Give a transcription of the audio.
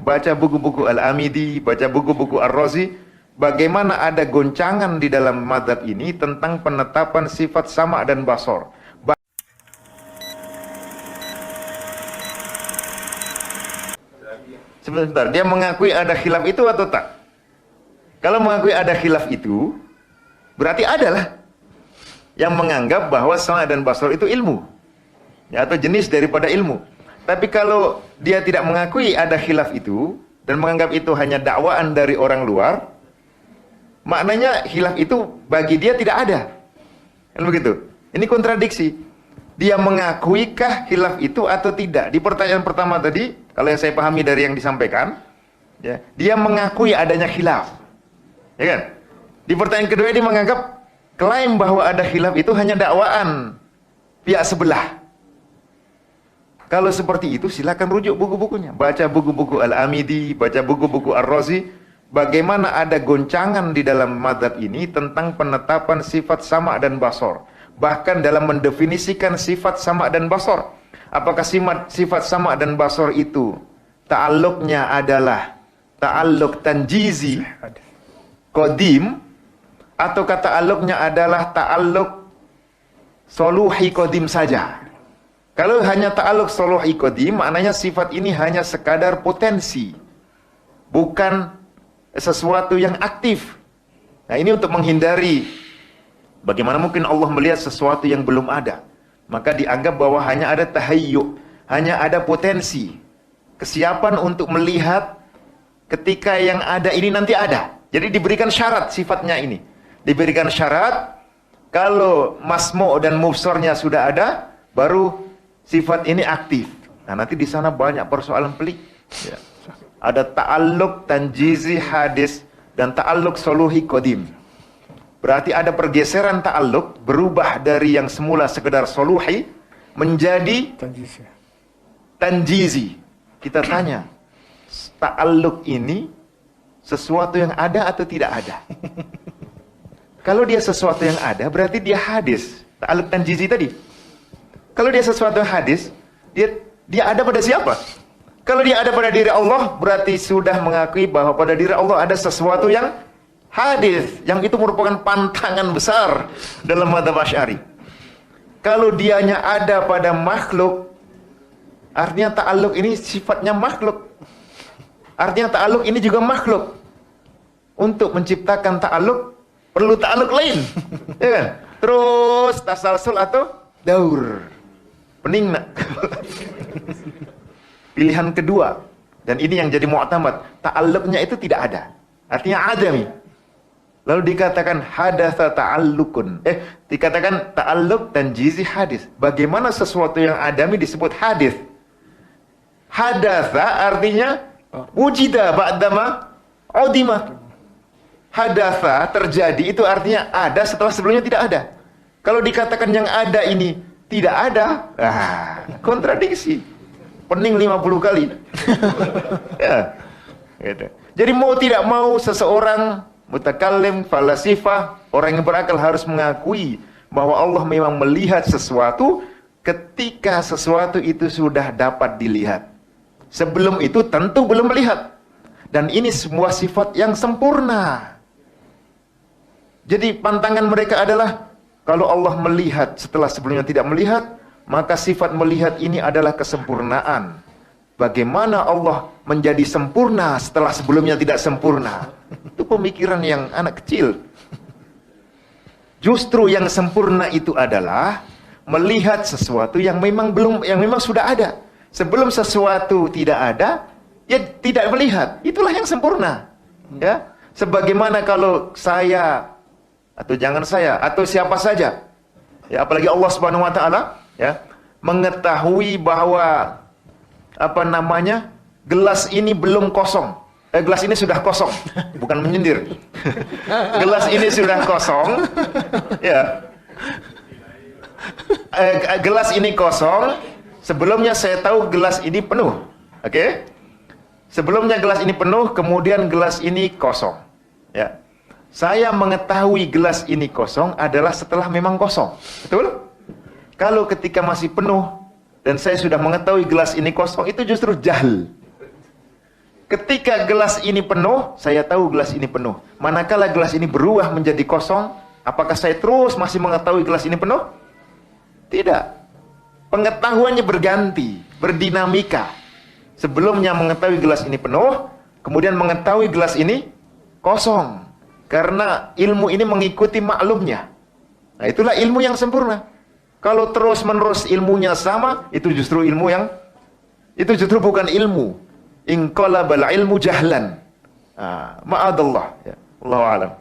baca buku-buku Al-Amidi, baca buku-buku Ar-Razi, bagaimana ada goncangan di dalam mazhab ini tentang penetapan sifat sama dan basor. Sebentar, dia mengakui ada khilaf itu atau tak? Kalau mengakui ada khilaf itu, berarti adalah yang menganggap bahwa sama dan basor itu ilmu, ya, atau jenis daripada ilmu. Tapi kalau dia tidak mengakui ada khilaf itu dan menganggap itu hanya dakwaan dari orang luar, maknanya khilaf itu bagi dia tidak ada. Kan begitu? Ini kontradiksi. Dia mengakuikah khilaf itu atau tidak? Di pertanyaan pertama tadi, kalau yang saya pahami dari yang disampaikan, ya, dia mengakui adanya khilaf. Ya kan? Di pertanyaan kedua dia menganggap klaim bahwa ada khilaf itu hanya dakwaan pihak sebelah. Kalau seperti itu silakan rujuk buku-bukunya. Baca buku-buku Al-Amidi, baca buku-buku Ar-Razi, bagaimana ada goncangan di dalam mazhab ini tentang penetapan sifat sama dan basor. Bahkan dalam mendefinisikan sifat sama dan basor. Apakah sifat sama dan basor itu ta'alluqnya adalah ta'alluq tanjizi qadim, atau ta'alluqnya adalah ta'alluq soluhi qadim saja? Kalau hanya ta'alluq soluhi qadim, maknanya sifat ini hanya sekadar potensi, bukan sesuatu yang aktif. Nah, ini untuk menghindari bagaimana mungkin Allah melihat sesuatu yang belum ada. Maka dianggap bahwa hanya ada tahayyuk, hanya ada potensi, kesiapan untuk melihat ketika yang ada ini nanti ada. Jadi diberikan syarat sifatnya ini. Diberikan syarat, kalau masmu' dan mufsornya sudah ada, baru sifat ini aktif. Nah, nanti di sana banyak persoalan pelik. Ya. Ada ta'alluq tanjizi hadis dan ta'alluq soluhi qadim. Berarti ada pergeseran ta'alluq, berubah dari yang semula sekedar soluhi menjadi tanjizi. Kita tanya, ta'alluq ini sesuatu yang ada atau tidak ada? Kalau dia sesuatu yang ada, berarti dia hadis. Ta'alluq tanjizi tadi. Kalau dia sesuatu yang hadis, dia ada pada siapa? Kalau dia ada pada diri Allah, berarti sudah mengakui bahwa pada diri Allah ada sesuatu yang hadis, yang itu merupakan pantangan besar dalam mazhab Asy'ari. Kalau dianya ada pada makhluk, artinya ta'alluq ini sifatnya makhluk. Artinya ta'alluq ini juga makhluk. Untuk menciptakan ta'alluq, perlu ta'alluq lain. Ya kan? Terus tasalsul atau daur. Pening nak. Pilihan kedua, dan ini yang jadi mu'tamad, ta'alluqnya itu tidak ada. Artinya adami. Lalu dikatakan hadatsa ta'alluqun. Dikatakan ta'alluq tanjizi hadis. Bagaimana sesuatu yang adami disebut hadis? Hadatsa artinya wujida ba'dama udima. Hadatsa terjadi itu artinya ada setelah sebelumnya tidak ada. Kalau dikatakan yang ada ini tidak ada, kontradiksi. Pening 50 kali. Ya, gitu. Jadi mau tidak mau seseorang mutakallim, falasifah, orang yang berakal harus mengakui bahwa Allah memang melihat sesuatu ketika sesuatu itu sudah dapat dilihat. Sebelum itu tentu belum melihat. Dan ini semua sifat yang sempurna. Jadi pantangan mereka adalah kalau Allah melihat setelah sebelumnya tidak melihat, maka sifat melihat ini adalah kesempurnaan. Bagaimana Allah menjadi sempurna setelah sebelumnya tidak sempurna? Itu pemikiran yang anak kecil. Justru yang sempurna itu adalah melihat sesuatu yang memang sudah ada. Sebelum sesuatu tidak ada, ya tidak melihat. Itulah yang sempurna. Ya, sebagaimana kalau saya atau jangan saya atau siapa saja, ya apalagi Allah Subhanahu wa taala, ya, mengetahui bahwa gelas ini belum kosong. Gelas ini sudah kosong, bukan menyindir. Gelas ini sudah kosong, ya. Gelas ini kosong. Sebelumnya saya tahu gelas ini penuh, oke? Sebelumnya gelas ini penuh, kemudian gelas ini kosong, ya. Saya mengetahui gelas ini kosong adalah setelah memang kosong, betul? Kalau ketika masih penuh dan saya sudah mengetahui gelas ini kosong, itu justru jahil. Ketika gelas ini penuh, saya tahu gelas ini penuh. Manakala gelas ini berubah menjadi kosong, apakah saya terus masih mengetahui gelas ini penuh? Tidak. Pengetahuannya berganti, berdinamika. Sebelumnya mengetahui gelas ini penuh, kemudian mengetahui gelas ini kosong. Karena ilmu ini mengikuti maklumnya. Nah, itulah ilmu yang sempurna. Kalau terus-menerus ilmunya sama, itu justru bukan ilmu. In qalabal ilmu jahlan. Ma'adallah. Ya. Allahu a'lam.